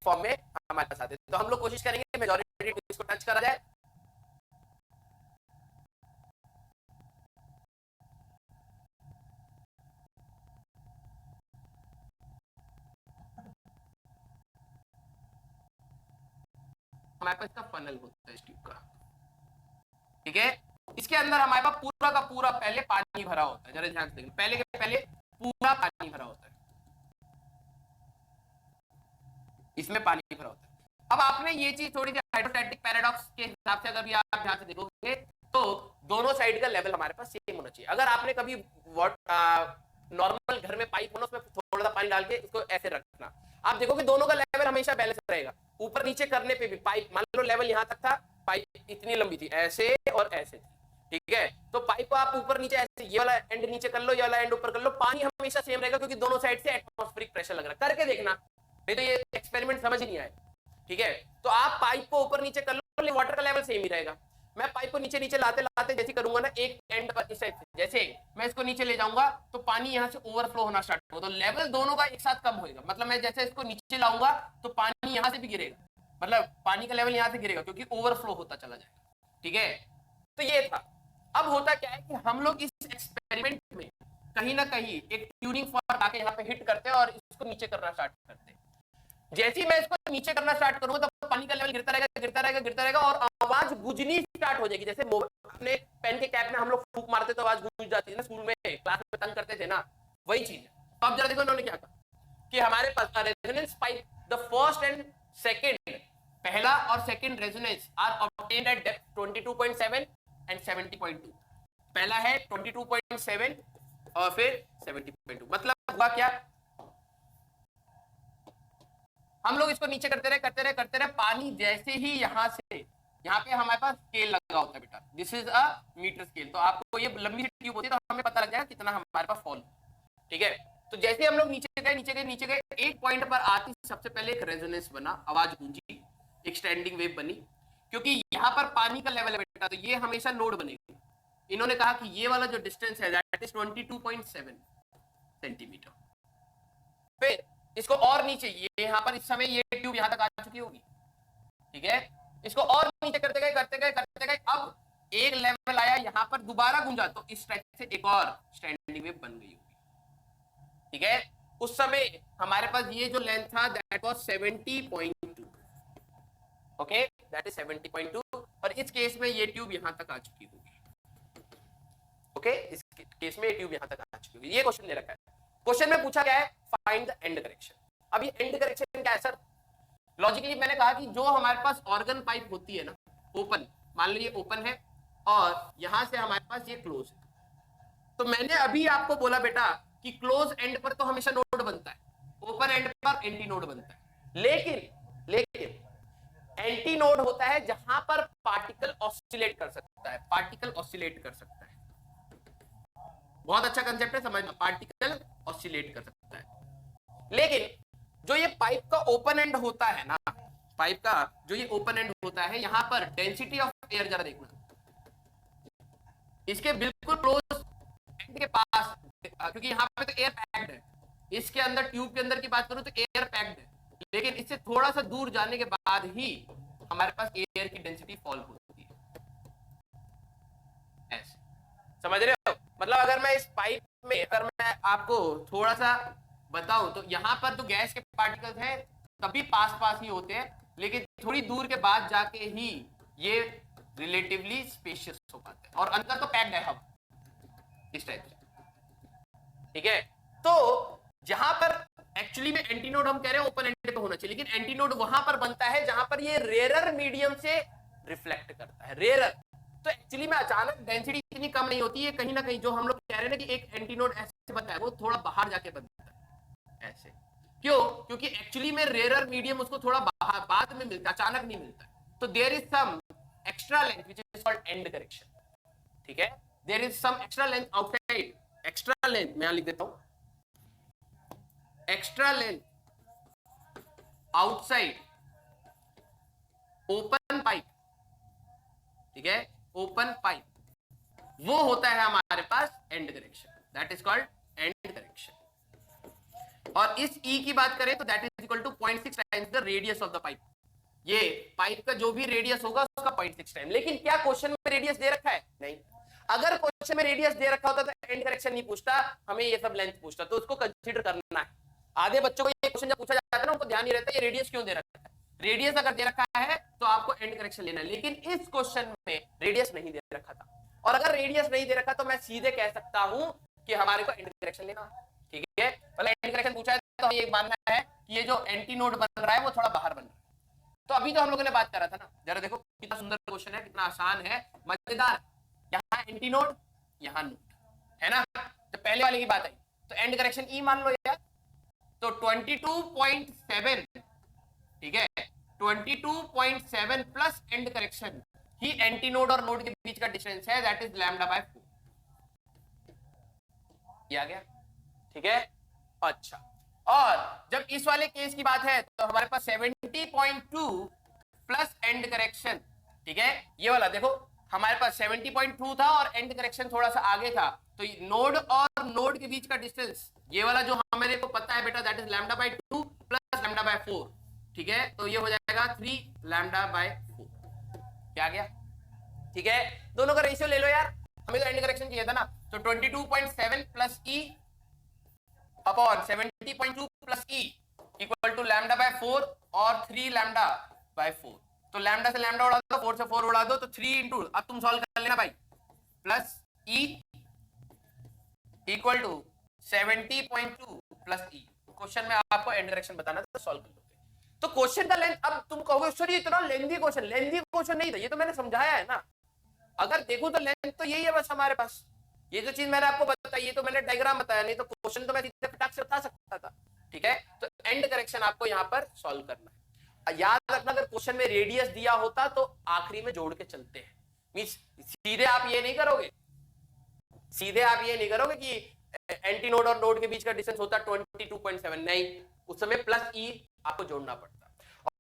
Form में हमारे पास आते हैं। तो हम लोग कोशिश करेंगे मेजॉरिटी इसको टच करा जाए। हमारे पास इसका फनल होता है इस ट्यूब का, ठीक है। इसके अंदर हमारे पास पूरा का पूरा पहले पानी भरा होता है, जरा ध्यान से देखिए, पहले के पहले पूरा पानी भरा होता है, इसमें पानी भरा होता है। अब आपने ये चीज थोड़ी सी हाइड्रोस्टैटिक पैराडॉक्स के हिसाब से अगर भी आप ध्यान से देखोगे तो दोनों साइड का लेवल हमारे पास सेम होना चाहिए। अगर आपने कभी नॉर्मल घर में पाइप होना उसमें थोड़ा सा पानी डाल के इसको ऐसे रखना, आप देखोगे दोनों का लेवल हमेशा बैलेंस रहेगा। ऊपर नीचे करने पे भी पाइप मान लो लेवल यहाँ तक था, पाइप इतनी लंबी थी, ऐसे और ऐसे थी, ठीक है। तो पाइप को आप ऊपर नीचे ऐसे, ये वाला एंड नीचे कर लो, ये वाला एंड ऊपर कर लो, पानी हमेशा सेम रहेगा क्योंकि दोनों साइड से एटमॉस्फेरिक प्रेशर लग रहा है। करके देखना, नहीं तो ये एक्सपेरिमेंट समझ ही नहीं आए, ठीक है। तो आप पाइप को ऊपर नीचे कर लो, वाटर का लेवल सेम ही रहेगा। मैं पाइप को नीचे नीचे लाते लाते जैसे करूंगा ना, एक एंड पर इस साइड से जैसे मैं इसको नीचे ले जाऊंगा तो पानी यहाँ से ओवरफ्लो होना स्टार्ट होगा, तो लेवल दोनों का एक साथ कम होगा। मतलब मैं जैसे इसको नीचे लाऊंगा तो पानी यहाँ से भी गिरेगा, मतलब पानी का लेवल यहाँ से गिरेगा क्योंकि ओवरफ्लो होता चला जाएगा, ठीक है। तो ये था। अब होता क्या है कि हम लोग इस एक्सपेरिमेंट में कहीं ना कहीं एक ट्यूनिंग फॉर्क आके यहाँ पे हिट करते हैं और इसको नीचे करना स्टार्ट करते हैं। जैसे ही मैं इसको नीचे करना स्टार्ट करूंगा तो पानी का लेवल गिरता रहेगा, गिरता रहेगा, गिरता रहेगा और आवाज गूंजनी स्टार्ट हो जाएगी। जैसे अपने पेन के कैप में हम लोग फूंक मारते तो आवाज गूंज जाती है ना, स्कूल में क्लास में तंग करते थे ना, वही चीज है। तो अब जरा देखो इन्होंने क्या कहा कि हमारे पास resonance pipe, the first and second, पहला और second resonance are obtained at depth 22.7 and 70.2। पहला है 22.7 और फिर 70.2। मतलब हुआ क्या, हम लोग इसको नीचे करते रहे करते रहे करते रहे, पानी जैसे ही यहाँ से, यहाँ पे हमारे पास स्केल लगा होता है बेटा, this is a metre scale. तो आपको ये लंबी सी ट्यूब होती है तो हमें पता लग जाएगा कितना हमारे पास फॉल, ठीक है। तो जैसे हम लोग नीचे गए नीचे गए नीचे गए, एक पॉइंट पर आती सबसे पहले एक रेजोनेंस बना, आवाज गूंजी, एक स्टैंडिंग वेव बनी, क्योंकि यहाँ पर पानी का लेवल है बेटा, तो ये हमेशा नोड बनेगा। इन्होंने कहा कि ये वाला जो डिस्टेंस है दैट इज 22.7 सेंटीमीटर। फिर इसको और नीचे, ये यहाँ पर इस समय ये ट्यूब यहाँ तक आ चुकी होगी, ठीक है। इसको और नीचे करते गए करते गए करते गए, अब एक लेवल आया यहाँ पर, दोबारा गूंजा तो इस टाइप से एक और स्टैंडिंग वेव बन गई होगी, ठीक है। उस समय हमारे पास ये जो लेंथ था that was 70.2, okay, that is 70.2। और इस केस में ये ट्यूब यहाँ तक आ चुकी होगी, ओके, इस केस में ये ट्यूब यहाँ तक आ चुकी होगी। ये क्वेश्चन दे रखा है। क्वेश्चन में पूछा गया है फाइंड द एंड करेक्शन। अब ये एंड करेक्शन क्या है सर? लॉजिकली मैंने कहा कि जो हमारे पास ऑर्गन पाइप होती है ना, ओपन, मान लो ये ओपन है और यहां से हमारे पास ये क्लोज है, तो मैंने अभी आपको बोला बेटा कि क्लोज एंड पर तो हमेशा नोड बनता है, ओपन एंड पर एंटी नोड बनता है। लेकिन एंटी नोड होता है जहां पर पार्टिकल ऑसिलेट कर सकता है, पार्टिकल ऑसिलेट कर सकता है। बहुत अच्छा कंसेप्ट है, समझना, पार्टिकल ऑसिलेट कर सकता है। लेकिन जो ये पाइप का ओपन एंड होता है ना, पाइप का जो ये ओपन एंड होता है, यहां पर डेंसिटी ऑफ एयर जरा देखना, इसके बिल्कुल क्लोज एंड के पास, क्योंकि यहां पे तो एयर पैक्ड है, इसके अंदर ट्यूब के अंदर की बात करूं तो एयर पैक्ड है, लेकिन इससे थोड़ा सा दूर जाने के बाद ही हमारे पास एयर की डेंसिटी फॉल होती है, ऐसे, समझ रहे हो? मतलब अगर मैं इस पाइप में, अगर मैं आपको थोड़ा सा बताऊं तो यहाँ पर तो गैस के पार्टिकल्स हैं तभी पास पास ही होते हैं, लेकिन थोड़ी दूर के बाद जाके ही ये रिलेटिवली स्पेशियस हो पाते हैं, और अंदर तो पैक्ड है हम, इस टाइप से, ठीक है। तो जहां पर एक्चुअली में एंटीनोड हम कह रहे हैं ओपन एंड पे होना चाहिए, लेकिन एंटीनोड वहां पर बनता है जहां पर ये रेयर मीडियम से रिफ्लेक्ट करता है, रेयर। तो एक्चुअली में अचानक डेंसिटी इतनी कम नहीं होती है, कहीं ना कहीं जो हम लोग कह रहे हैं ना कि एक एंटीनोड ऐसे बनता है, वो थोड़ा बाहर जाके बनता है ऐसे। क्यों? क्योंकि एक्चुअली में रेयर मीडियम उसको थोड़ा बाद में मिलता है, अचानक नहीं मिलता। तो there is some extra length which is called end correction, ठीक है। There is some extra length outside, extra length मैं यहां लिख देता हूं, extra length outside open pipe, ठीक है, ओपन पाइप, वो होता है हमारे पास end correction, that is called end correction. और इस E की बात करें तो that is equal to 0.6 times the radius of the pipe, ये पाइप का जो भी रेडियस होगा उसका 0.6 टाइम। लेकिन क्या क्वेश्चन में रेडियस दे रखा है? नहीं। अगर क्वेश्चन में रेडियस दे रखा होता तो एंड करेक्शन नहीं पूछता, हमें ये सब लेंथ पूछता, तो उसको कंसीडर करना है। आधे बच्चों को ये क्वेश्चन जब पूछा जाता है ना, उनको ध्यान नहीं रहता ये रेडियस क्यों दे रखा है। रेडियस अगर दे रखा है तो आपको एंड करेक्शन लेना है, लेकिन इस क्वेश्चन में रेडियस नहीं दे रखा था, और अगर रेडियस नहीं दे रखा तो मैं सीधे कह सकता हूं कि हमारे को एंड करेक्शन लेना है। ठीक है, मतलब एंड करेक्शन पूछा है तो ये मानना है कि ये जो एंटी नोड बन रहा है वो थोड़ा बाहर बन रहा है। तो अभी तो हम लोगों ने बात करा था ना, जरा देखो कितना सुंदर क्वेश्चन है, कितना आसान है, मजेदार। यहाँ एंटी नोड, यहाँ नोड है ना। तो पहले वाले की बात आई तो एंड करेक्शन ई मान लो यार, तो 22.7, ठीक है, 22.7 plus and correction he anti node और नोड के बीच का डिस्टेंस है, दैट इज लैम्डा बाय 4। ये आ गया, ठीक है। अच्छा, और जब इस वाले केस की बात है तो हमारे पास 70.2 प्लस एंड करेक्शन, ठीक है। ये वाला देखो हमारे पास 70.2 था और एंड करेक्शन थोड़ा सा आगे था, तो नोड और नोड के बीच का डिस्टेंस ये वाला जो हमें को पता है बेटा, that is lambda by 2 plus lambda by 4, ठीक है। तो ये हो जाएगा 3 लैम्डा बाय 4। क्या गया, ठीक है। दोनों का रेशियो ले लो यार, हमें तो एंड करेक्शन चाहिए था ना। तो 22.7 plus e upon 70.2 plus e equal to lambda by 4 और 3 लैम्डा बाय 4। तो लैम्डा से लैम्डा उड़ा दो, 4 से 4 उड़ा दो, तो 3 इंटू, अब तुम सॉल्व कर लेना भाई, plus e equal to 70.2 plus e. Question में आपको एंड करेक्शन बताना था, सॉल्व कर लोगे। तो क्वेश्चन का लेंथ, अब तुम कहोगे सर ये इतना लेंथी क्वेश्चन नहीं था, ये तो मैंने समझाया है ना। अगर देखो तो लेंथ तो यही है बस हमारे पास, ये जो चीज मैंने आपको बताई ये तो मैंने डायग्राम बताया, नहीं तो क्वेश्चन तो मैं सीधे फटाक से बता सकता था, ठीक है। तो एंड करेक्शन आपको यहाँ पर सॉल्व करना है। याद रखना अगर क्वेश्चन में रेडियस दिया होता तो आखिरी में जोड़ के चलते हैं, मींस सीधे आप ये नहीं करोगे, सीधे आप ये नहीं करोगे कि एंटी नोड और नोड के बीच का डिस्टेंस होता 22.7, नहीं, उस समय प्लस ई आपको जोड़ना पड़ता।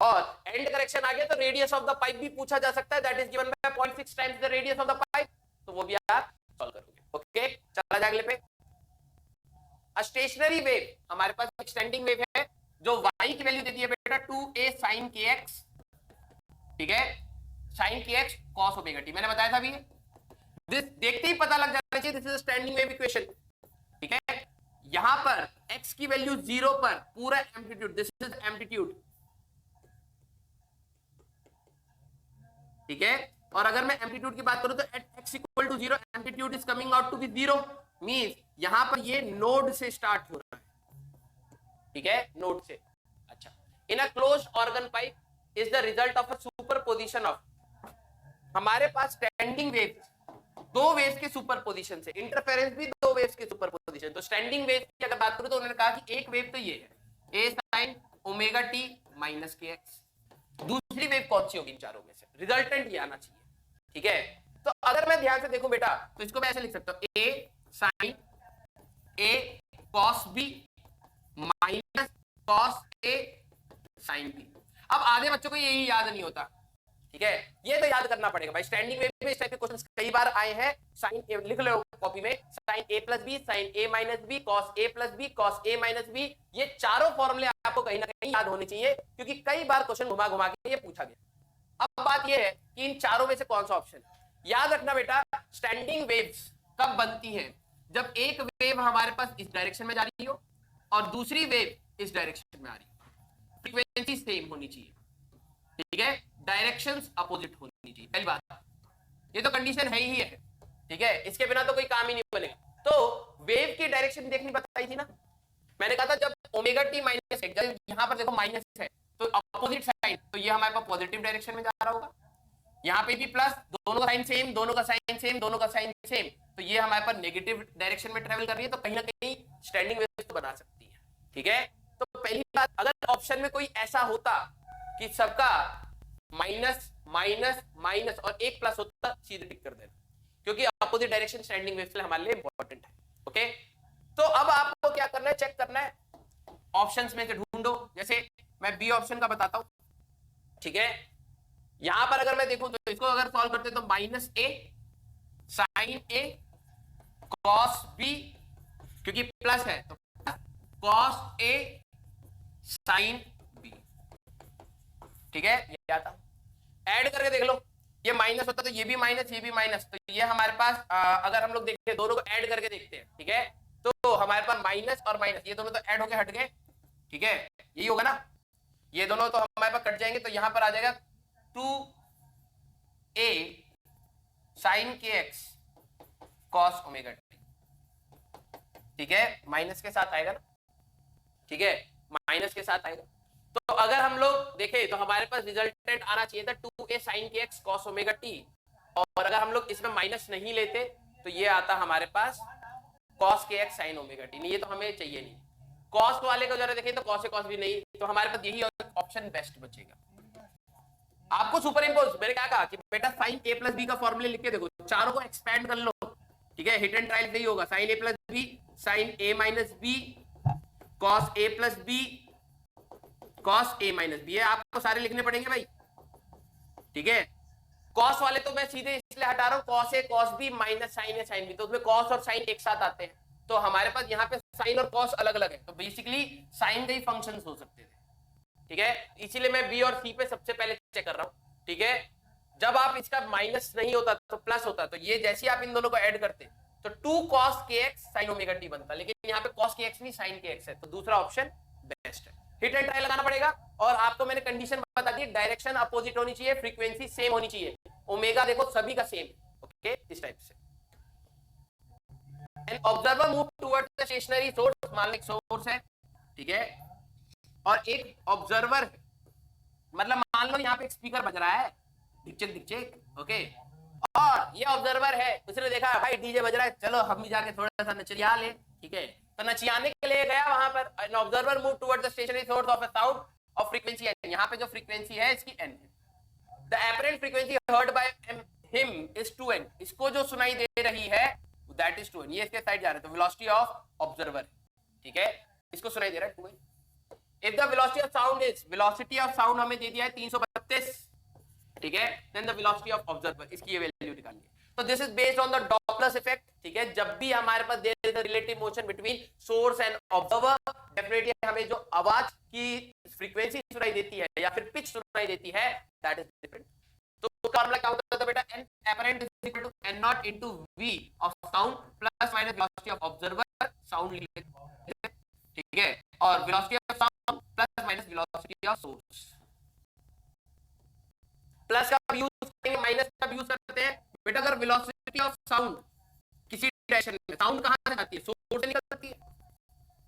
और एंड करेक्शन आ गया तो रेडियस ऑफ द पाइप भी पूछा जा सकता है, that is given by 0.6 times the radius of the pipe, तो वो भी आप सॉल्व करोगे। ओके, चला जाए अगले पे। स्टेशनरी वेव, हमारे पास एक स्टैंडिंग वेव है जो y की वैल्यू देती है बेटा 2a sin kx, ठीक है, sin kx cos omega t, मैंने बताया था अभी। दिस देखते ही पता लग जाना चाहिए this is standing wave equation, ठीक है। यहां पर x की वैल्यू 0 पर पूरा एम्पलीट्यूड, दिस इज एम्पलीट्यूड, ठीक है। और अगर मैं एम्पलीट्यूड की बात करूं तो at x equal to 0 amplitude is coming out to be 0, means यहां पर ये नोड से स्टार्ट हो रहा है, ठीक है, नोड से। अच्छा, in a closed organ pipe is the result of a superposition of, हमारे पास स्टैंडिंग वेव, दो वेव्स के सुपरपोजिशन से, इंटरफेरेंस भी दो वेव्स के सुपरपोजिशन। तो स्टैंडिंग वेव की अगर बात करूं तो उन्होंने कहा कि एक वेव तो ये है a sin omega t minus kx, दूसरी वेव कौन सी होगी इन चारों में से, रिजल्टेंट ये आना चाहिए, ठीक है। तो अगर मैं ध्यान से देखूं बेटा तो इसको मैं ऐसे लिख सकता हूं, a sin a cos b minus cos a sin b। अब आधे बच्चों को यही याद नहीं होता, ठीक है, ये तो याद करना पड़ेगा भाई। स्टैंडिंग वेव में इस टाइप के क्वेश्चंस कई बार आए हैं, sin a लिख लो कॉपी में, sin a plus b sin a minus b cos a plus b cos a minus b, ये चारों फॉर्मूले आपको कहीं ना कहीं याद होने चाहिए क्योंकि कई बार क्वेश्चन घुमा घुमा के ये पूछा गया। अब बात ये है कि इन चारों में से कौन सा ऑप्शन, याद रखना बेटा स्टैंडिंग वेव्स कब बनती है, जब एक वेव हमारे पास इस डायरेक्शन में जा रही हो और दूसरी वेव इस डायरेक्शन में आ रही हो, फ्रीक्वेंसी सेम होनी चाहिए, ठीक है, डायरेक्शंस अपोजिट होनी चाहिए, पहली बात, ये तो कंडीशन है ही है, ठीक है, इसके बिना तो कोई काम ही नहीं बनेगा। तो वेव की डायरेक्शन देखनी बताई थी ना, मैंने कहा था जब ओमेगा टी माइनस है, जब यहां पर देखो माइनस है तो अपोजिट साइड, तो ये हमारे पास पॉजिटिव डायरेक्शन में जा रहा होगा, यहाँ पे भी प्लस, दोनों का साइन सेम, दोनों का साइन सेम, दोनों का साइन सेम, तो ये हमारे पास नेगेटिव डायरेक्शन में ट्रेवल कर रही है, तो कहीं ना कहीं स्टैंडिंग वेव तो बना सकती है, ठीक है। तो पहली बात, अगर ऑप्शन में कोई ऐसा होता कि सबका माइनस माइनस माइनस और एक प्लस होता, सीधे टिक कर देना, क्योंकि अपोजिट डायरेक्शन स्टैंडिंग वेव के लिए हमारे लिए इंपॉर्टेंट है, ओके। तो अब आपको क्या करना है, चेक करना है, ऑप्शंस में से ढूंढो, जैसे मैं बी ऑप्शन का बताता हूं, ठीक है। यहां पर अगर मैं देखूं तो इसको अगर सॉल्व करते तो माइनस ए साइन ए कॉस बी, क्योंकि प्लस है तो कॉस ए साइन बी, ठीक है, ये आता। ऐड करके देख लो, ये माइनस होता तो ये भी माइनस, ये भी माइनस, तो ये हमारे पास अगर हम लोग देखते हैं दोनों को ऐड करके देखते हैं, ठीक है, तो हमारे पास माइनस और माइनस ये दोनों तो ऐड होके हट गए, ठीक है, यही होगा ना, ये दोनों तो हमारे पास कट जाएंगे, तो यहां पर आ जाएगा 2a sin kx cos omega t, ठीक है, माइनस के साथ आएगा ना, ठीक है, माइनस के साथ आएगा। तो अगर हम लोग देखें तो हमारे पास रिजल्टेंट आना चाहिए था 2a sin kx cos omega t, और अगर हम लोग इसमें माइनस नहीं लेते तो ये आता हमारे पास cos kx sin omega t, नहीं ये तो हमें चाहिए नहीं। cos वाले को जरा देखें तो cos से cos भी नहीं, तो हमारे पास यही ऑप्शन बेस्ट बचेगा। आपको सुपर इम्पोज, मैंने क्या कहा कि बेटा sin a प्लस b का फॉर्मूले लिख के देखो, चारों को एक्सपैंड कर लो, ठीक है, हिट एंड ट्रायल नहीं होगा, sin a plus b sin a minus b cos a plus b cos a minus b, आपको सारे लिखने पड़ेंगे भाई, ठीक है। cos वाले तो मैं सीधे इसलिए हटा रहा हूं, cos a cos b minus sin a sin b, तो उसमें cos और sin एक साथ आते हैं, तो हमारे पास यहाँ पे sin और cos अलग अलग है, तो बेसिकली sin के ही फंक्शंस हो सकते थे, ठीक है, इसीलिए मैं b और c पे सबसे पहले चेक कर रहा हूं, ठीक है। जब आप इसका माइनस नहीं होता तो प्लस होता, तो ये जैसे आप इन दोनों को ऐड करते तो 2 cos kx sin omega t बनता, लेकिन यहाँ पे cos kx नहीं sin kx है, तो दूसरा ऑप्शन बेस्ट है। हिट एंड ट्राई लगाना पड़ेगा, और आपको मैंने कंडीशन बता दी, डायरेक्शन अपोजिट होनी चाहिए, फ्रीक्वेंसी सेम होनी चाहिए, ओमेगा देखो सभी का सेम, ओके, इस टाइप से। An observer move towards the stationary source, मान लो सोर्स है, ठीक है, और एक ऑब्जर्वर है, मतलब मान लो यहाँ पे एक स्पीकर बज रहा है, डिक्चेक डिक्चेक, ओके, और ये ऑब्जर्वर है, उसने देखा भाई डीजे बज रहा है, चलो हम भी जाके थोड़ा सा नचिया ले, ठीक है, तो नचियाने के लिए गया वहां पर। An observer move towards the stationary source of a sound of frequency n, यहाँ पे जो फ्रीक्वेंसी है इसकी n है, the apparent frequency heard by him is 2n, इसको जो सुनाई दे रही है दैट इज 2n, ये इसके साइड जा रहा है, तो वेलोसिटी ऑफ ऑब्जर्वर, ठीक है, इसको सुनाई दे रहा है 2n। If the velocity of sound is, velocity of sound हमें दे दिया है 332, ठीक है, then the velocity of observer, इसकी ये वैल्यू निकालनी है, तो this is based on the Doppler effect, ठीक है, जब भी हमारे पास there is a relative motion between source and observer, definitely हमें जो आवाज की फ्रीक्वेंसी सुनाई देती है या फिर पिच सुनाई देती है दैट इज डिफरेंट। तो फॉर्मूला क्या होता है बेटा, n apparent is equal to n naught into v of sound plus minus velocity of observer sound, ठीक है, और velocity of sound plus minus velocity of source, plus का यूज करेंगे माइनस का यूज करते हैं बेटा। अगर वेलोसिटी ऑफ साउंड किसी डायरेक्शन में, साउंड कहां से आती है, सोर्स से निकलती है,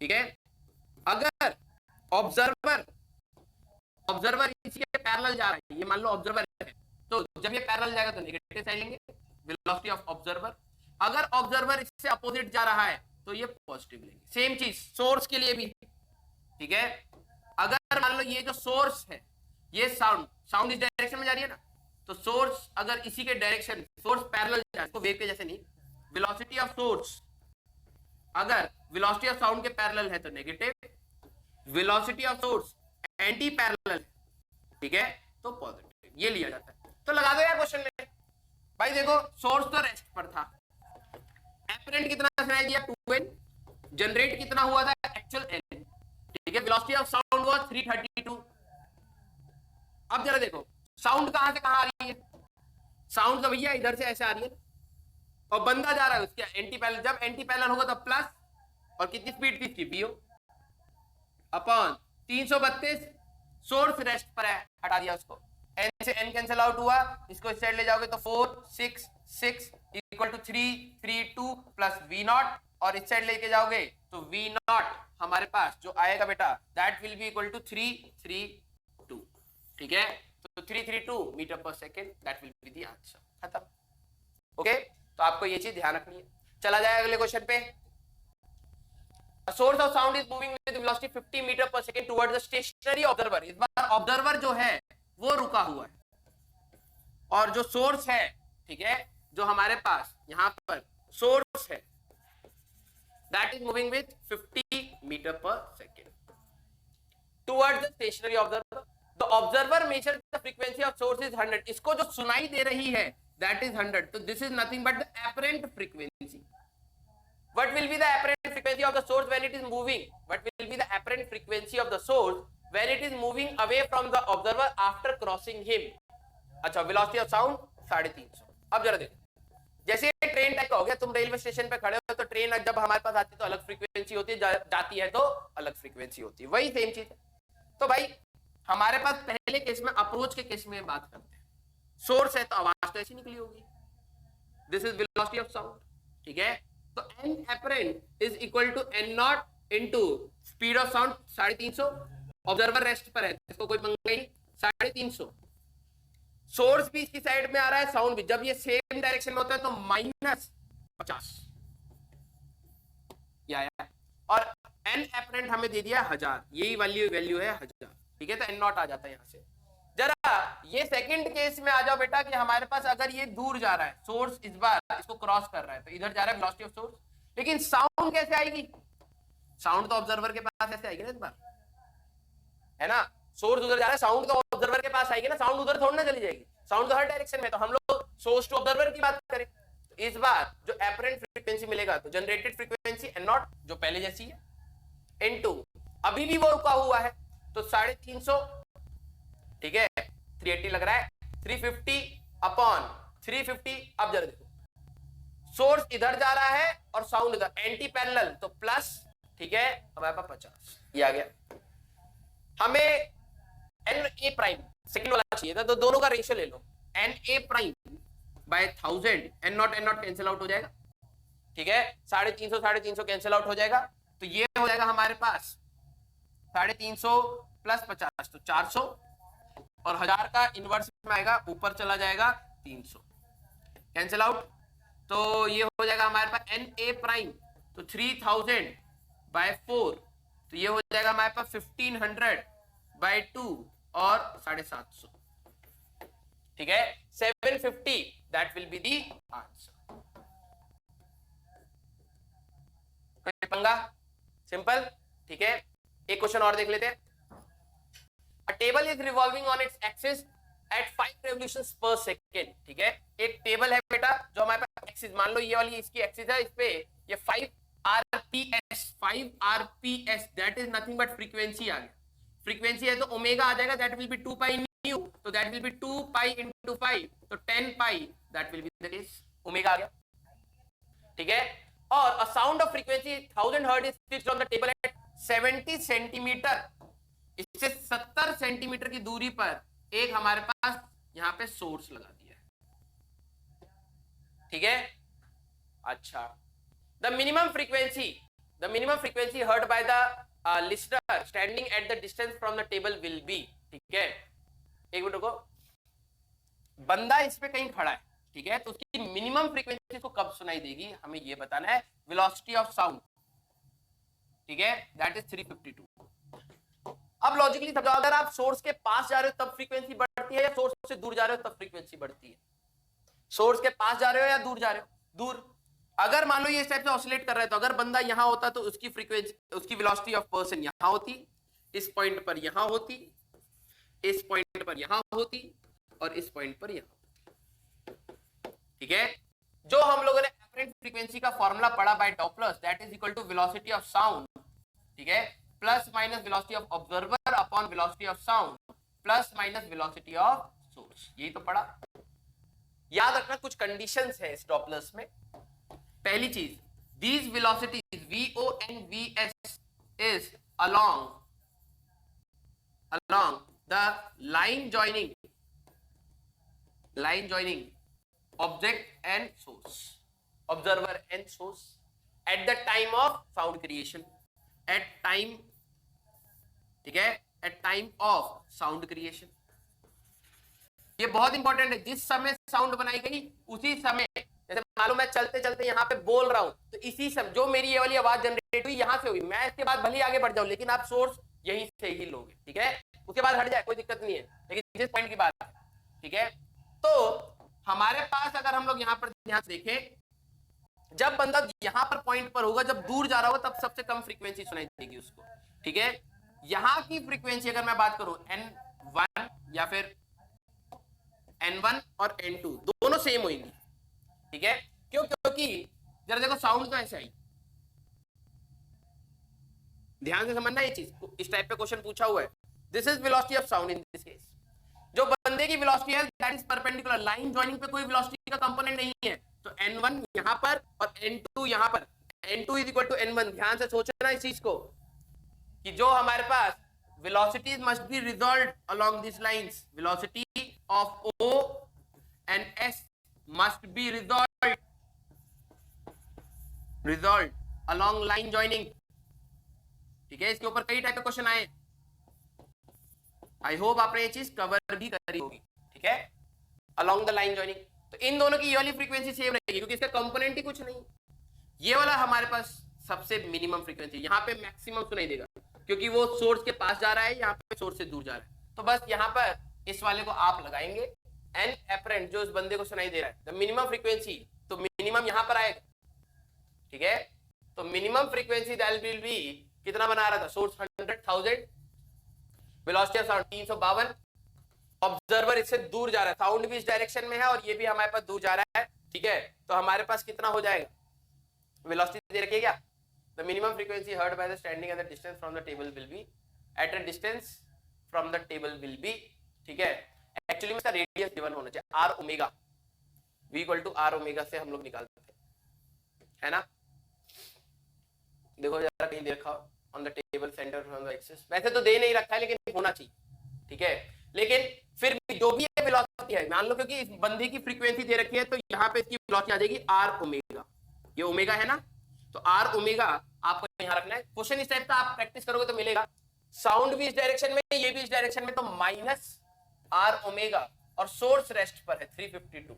ठीक है, अगर ऑब्जर्वर इसी के पैरेलल जा रहा है, ये मान लो ऑब्जर्वर है, तो जब ये पैरेलल जाएगा तो नेगेटिव साइड लेंगे, वेलोसिटी ऑफ ऑब्जर्वर, अगर ऑब्जर्वर इससे अपोजिट जा रहा है तो ये पॉजिटिव लेंगे। सेम चीज सोर्स के लिए भी, ठीक है, अगर मान लो ये जो सोर्स है, ये साउंड इस डायरेक्शन में जा रही है ना, तो सोर्स अगर इसी के डायरेक्शन, सोर्स पैरेलल जा रहा है, इसको वेव के जैसे नहीं, वेलोसिटी ऑफ सोर्स अगर वेलोसिटी ऑफ साउंड के पैरेलल है तो negative, velocity of source anti parallel, ठीक है, तो पॉजिटिव, ये लिया जाता है। तो लगा दो यार क्वेश्चन में, भाई देखो सोर्स तो रेस्ट पर था, एपरेंट कितना सुनाई दिया 2n, जनरेट कितना हुआ था एक्चुअल n, ठीक है, वेलोसिटी ऑफ साउंड वाज 332। अब जरा देखो साउंड कहां से कहां आ रही है, साउंड तो भैया इधर से ऐसे आ रही है, और बंदा जा रहा है उसके एंटी पैरेलल, जब एंटी पैरेलल होगा तो प्लस, और कितनी स्पीड थी इसकी bo अपॉन 332, सोर्स रेस्ट पर है, हटा दिया उसको, n से n कैंसिल आउट हुआ, इसको इस साइड ले जाओगे तो 4 6 6 equal to 3 3 2 plus v naught, और इस साइड लेके जाओगे तो v नॉट हमारे पास जो आएगा बेटा that will be equal to 332, ठीक है, तो 332 मीटर पर second that will be the answer, खत्म, ओके। तो आपको ये चीज ध्यान रखनी है। चला जाए अगले क्वेश्चन पे। A source of sound is moving with velocity 50 meter per second towards the stationary observer, इस बार ऑब्जर्वर जो है वो रुका हुआ है, और जो सोर्स है, ठीक है, जो हमारे पास यहाँ पर सोर्स है that is moving with 50 meter per second towards the stationary observer. The observer measures the frequency of source is 100, इसको जो सुनाई दे रही है that is 100, so this is nothing but the apparent frequency. What will be the apparent frequency of the source when it is moving? What will be the apparent frequency of the source when it is moving away from the observer after crossing him. अच्छा, velocity of sound 350। अब जरा देखो, जैसे train type का हो गया, तुम railway station पे खड़े हो तो ट्रेन जब हमारे पास आती है तो अलग फ्रीक्वेंसी होती है, जाती है तो अलग फ्रीक्वेंसी होती है, वही सेम चीज है। तो भाई हमारे पास पहले केस में, अप्रोच के केस में बात करते हैं, सोर्स है तो आवाज तो ऐसी निकली होगी, this is velocity of sound, ठीक है। तो n apparent is equal to n naught into speed of sound 350, observer rest पर है, इसको कोई पंगा नहीं, 350। सोर्स भी इसकी साइड में आ रहा है, साउंड भी, जब ये सेम डायरेक्शन में होता है तो -50 ये आया, और एन एपरेंट हमें दे दिया 1000, यही वैल्यू है 1000, ठीक है। तो एन नॉट आ जाता है यहां से। जरा ये सेकंड केस में आ जाओ बेटा, कि हमारे पास अगर ये दूर जा रहा है, सोर्स इस बार इसको क्रॉस कर रहा है, तो इधर जा रहा है वेलोसिटी ऑफ सोर्स, लेकिन साउंड कैसे आएगी? साउंड तो ऑब्जर्वर के पास ऐसे आएगी ना इस बार, है ना। सोर्स उधर जा रहा है, साउंड तो ऑब्जर्वर के पास आएगी ना, साउंड उधर थोड़ी ना चली जाएगी, साउंड तो हर डायरेक्शन में। तो हम लोग सोर्स टू ऑब्जर्वर की बात करें, तो इस बार जो एपरेंट फ्रीक्वेंसी मिलेगा, तो जनरेटेड फ्रीक्वेंसी एन नॉट जो पहले जैसी है, इनटू अभी भी वो रुका हुआ है तो 350, ठीक है, 380 लग रहा है, 350 अपॉन 350। अब जरा देखो, सोर्स इधर जा रहा है और साउंड इधर, एंटी पैरेलल तो प्लस, ठीक है, हमारे पास 50 ये आ गया। हमें एन ए प्राइम सेकंड वाला चाहिए था, तो दोनों का रेशियो ले लो, N A prime by 1000, N naught cancel out हो जाएगा, ठीक है, 350 कैंसिल आउट हो जाएगा, तो ये हो जाएगा हमारे पास 350 प्लस 50 तो 400, और 1000 का इनवर्स में आएगा, ऊपर चला जाएगा 300 कैंसिल आउट, तो ये हो जाएगा हमारे पास एन ए प्राइम, तो 3000 बाय 4, तो ये हो जाएगा हमारे पास 1500 बाय 2 और 750, ठीक है, 750, that will be the answer. पंगा सिंपल, ठीक है। एक क्वेश्चन और देख लेते हैं। A table is revolving on its axis at 5 revolutions per second, ठीक है। एक टेबल है बेटा जो हमारे पास एक्सिस, मान लो ये वाली इसकी एक्सिस है, इस पे ये 5 RPS that is nothing but frequency आ गया, फ्रीक्वेंसी है तो ओमेगा आ जाएगा, that will be 2 pi nu, तो that will be 2 pi into 5, तो 10 pi, that will be the case, omega आ गया, ठीक है। और a sound of frequency 1000 hertz is fixed on the table at 70 centimeter, इससे 70 सेंटीमीटर की दूरी पर एक हमारे पास यहां पे सोर्स लगा दिया है, ठीक है। अच्छा, the minimum frequency heard by the listener standing at the distance from the table will be, ठीक है। एक मिनट रुको, बंदा इस पे कहीं खड़ा है, ठीक है, तो उसकी मिनिमम फ्रीक्वेंसी को कब सुनाई देगी, हमें ये बताना है, वेलोसिटी ऑफ साउंड, ठीक है, दैट इज 352। अब लॉजिकली समझाओ, अगर आप सोर्स के पास जा रहे हो तब फ्रीक्वेंसी बढ़ती है, या सोर्स से दूर जा रहे हो तब फ्रीक्वेंसी बढ़ती है? सोर्स के पास जा रहे हो या दूर जा रहे हो? दूर। अगर मान लो ये इस टाइप से ऑसिलेट कर रहा है, तो अगर बंदा यहां होता तो उसकी फ्रीक्वेंसी, उसकी वेलोसिटी ऑफ पर्सन यहां होती, इस पॉइंट पर यहां होती, इस पॉइंट पर यहां होती, और इस पॉइंट पर यहां, ठीक है। जो हम लोगों ने एपरेंट फ्रीक्वेंसी का फॉर्मूला पढ़ा by Doppler's, that is equal to velocity of sound, ठीक है, plus minus velocity of observer upon velocity of sound plus minus velocity of source, यही तो पढ़ा। याद रखना कुछ कंडीशंस है इस डॉपलर्स में। पहली चीज, these velocities VO and VS is along the line joining object and source, observer and source at the time of sound creation, at time, ठीक है, at time of sound creation। ये बहुत important है, जिस समय साउंड बनाई गई उसी समय, जैसे मान लो मैं चलते चलते यहाँ पे बोल रहा हूं, तो इसी समय जो मेरी ये वाली आवाज जनरेट हुई यहां से हुई, मैं इसके बाद भले आगे बढ़ जाऊं, लेकिन आप सोर्स यहीं से ही लोगे, ठीक है, उसके बाद हट जाए कोई दिक्कत नहीं है, लेकिन जिस पॉइंट की बात है, ठीक है। तो हमारे पास अगर हम लोग यहाँ पर ध्यान से देखें, जब बंदा यहाँ पर पॉइंट पर होगा, जब दूर जा रहा होगा, तब सबसे कम फ्रीक्वेंसी सुनाई देगी उसको, ठीक है। यहाँ की फ्रीक्वेंसी अगर मैं बात करूं N1 या फिर N1 और N2 दोनों सेम होंगी, ठीक है। क्यों? क्योंकि जरा देखो साउंड तो ऐसे आई, ध्यान से समझना ये चीज, इस टाइप पे क्वेश्चन पूछा हुआ है, this is velocity of sound in this case. जो बंदे की वेलोसिटी है that is perpendicular, line joining पे कोई वेलोसिटी का कंपोनेंट नहीं है, तो n1 यहां पर और n2 यहां पर, n2 is equal to n1। ध्यान से सोचना इस चीज को कि जो हमारे पास velocities must be resolved along these lines, velocity of O and S must be resolved along line joining। ठीक है, इसके ऊपर कई टाइप के क्वेश्चन आए, आई होप आपने ये चीज कवर भी करी होगी। ठीक है, along the line joining, तो इन दोनों की ये वाली फ्रीक्वेंसी सेम रहेगी क्योंकि इसका कंपोनेंट ही कुछ नहीं। ये वाला हमारे पास सबसे मिनिमम फ्रीक्वेंसी, यहाँ पे मैक्सिमम सुनाई देगा क्योंकि वो सोर्स के पास जा रहा है, यहाँ पे सोर्स से दूर जा रहा है। तो बस यहाँ पर इस वाले को आप लगाएंगे, एन एपरेंट जो इस बंदे को सुनाई दे रहा है, द मिनिमम फ्रीक्वेंसी, तो मिनिमम यहाँ पर आएगा। ठीक है, तो minimum frequency that will B, कितना बना रहा था source 100,000, velocity of sound 352, observer इससे दूर जा रहा है, साउंड भी इस डायरेक्शन में है और ये भी हमारे पास दूर जा रहा है। ठीक है, तो हमारे पास कितना हो जाएगा, वेलोसिटी दे रखी है क्या, the minimum frequency heard by the standing at the distance from the table will be at a distance from the table will be। ठीक है, एक्चुअली में इसका रेडियस गिवन होना चाहिए r omega, v equal to r omega से हम लोग निकालते थे, है ना। देखो जरा कहीं दे रखा on the table centre from the axis, वैसे तो दे नहीं रखा है लेकिन होना चाहिए। ठीक है, लेकिन फिर भी जो भी ये वेलोसिटी है, मान लो क्योंकि इस बंदे की फ्रीक्वेंसी दे रखी है तो यहाँ पे इसकी वेलोसिटी आ जाएगी r ओमेगा, ये ओमेगा है ना, तो r ओमेगा आपको यहां रखना है। क्वेश्चन इस टाइप का आप प्रैक्टिस करोगे तो मिलेगा, साउंड भी इस डायरेक्शन में, ये भी इस डायरेक्शन में, तो माइनस r ओमेगा और सोर्स रेस्ट पर है 352।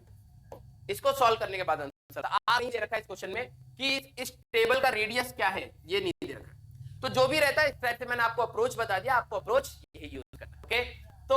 इसको सॉल्व करने के बाद आंसर r नहीं दे रखा है इस क्वेश्चन में कि इस टेबल का रेडियस क्या है, ये नहीं दे रखा। तो जो भी रहता है इस टाइप से मैंने आपको अप्रोच बता दिया, आपको अप्रोच यही यूज करना है। ओके, तो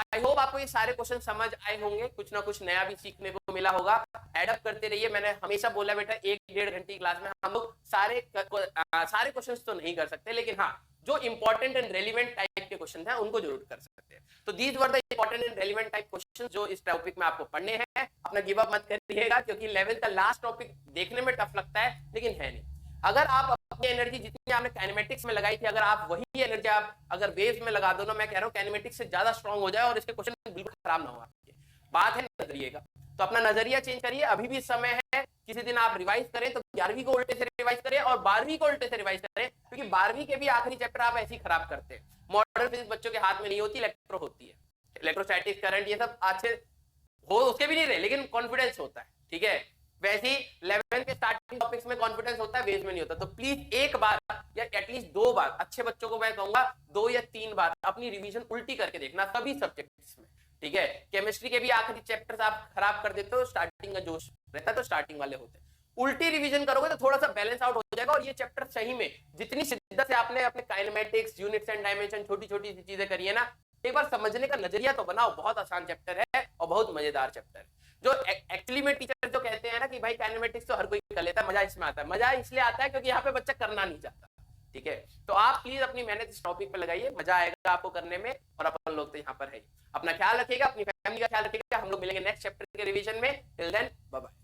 आई होप आपको ये सारे क्वेश्चन समझ आए होंगे, कुछ ना कुछ नया भी सीखने को मिला होगा। एडअप करते रहिए, मैंने हमेशा बोला बेटा 1-1.5 घंटे की क्लास में हम लोग सारे क्वेश्चंस तो नहीं कर सकते, लेकिन हाँ जो इंपॉर्टेंट एंड रेलिवेंट टाइप के क्वेश्चन हैं उनको जरूर कर सकते हैं। तो these were the important and relevant type question जो इस टॉपिक में आपको पढ़ने हैं। अपना गिव अप मत करिएगा क्योंकि 11th का लास्ट टॉपिक देखने में टफ लगता है लेकिन है नहीं। अगर आप अपनी एनर्जी जितनी आपने काइनेमेटिक्स में लगाई थी, अगर आप वही एनर्जी आप अगर वेव्स में लगा दो ना, मैं कह रहा हूँ काइनेमेटिक्स से ज्यादा स्ट्रांग हो जाए और इसके क्वेश्चन बिल्कुल खराब ना हो आपके। बात है नजरिए का, तो अपना नजरिया चेंज करिए, अभी भी समय है। किसी दिन आप रिवाइज करें तो 11वीं को उल्टे से रिवाइज करें और 12वीं को उल्टे से रिवाइज करें, क्योंकि 12वीं के भी आखिरी चैप्टर आप ऐसे ही खराब करते हैं। मॉडर्न फिजिक्स बच्चों के हाथ में नहीं होती, इलेक्ट्रो होती है, इलेक्ट्रोस्टैटिक करंट ये सब अच्छे हो उसके भी नहीं रहे, लेकिन कॉन्फिडेंस होता है। ठीक है, वैसे ही 11th के स्टार्टिंग टॉपिक्स में कॉन्फिडेंस होता है, वेज में नहीं होता। तो प्लीज एक बार या एटलीस्ट 2 बार, अच्छे बच्चों को मैं कहूंगा 2 या 3 बार अपनी रिवीजन उल्टी करके देखना सभी सब्जेक्ट्स में। ठीक है, केमिस्ट्री के भी आखिरी चैप्टर्स आप खराब कर देते हो, स्टार्टिंग का जोश रहता है तो स्टार्टिंग वाले होते हैं। उल्टी रिवीजन करोगे तो थोड़ा सा बैलेंस आउट हो जाएगा और ये चैप्टर सही में जितनी शिद्दत से आपने अपने काइनेमेटिक्स, यूनिट्स एंड डायमेंशन, छोटी छोटी सी चीजें करी है ना, एक बार समझने का नजरिया तो बनाओ। बहुत आसान चैप्टर है और बहुत मजेदार चैप्टर है। जो एक्चुअली में टीचर जो कहते हैं ना कि भाई काइनेमेटिक्स तो हर कोई कर लेता है, मजा इसमें आता है, मजा इसलिए आता है क्योंकि यहाँ पे बच्चा करना नहीं चाहता। ठीक है, तो आप प्लीज अपनी मेहनत इस टॉपिक पे लगाइए, मजा आएगा आपको करने में। और अपन लोग तो यहाँ पर है। अपना ख्याल रखिएगा, अपनी फैमिली का ख्याल रखिएगा। हम लोग मिलेंगे नेक्स्ट चैप्टर के रिवीजन में। Till then bye bye.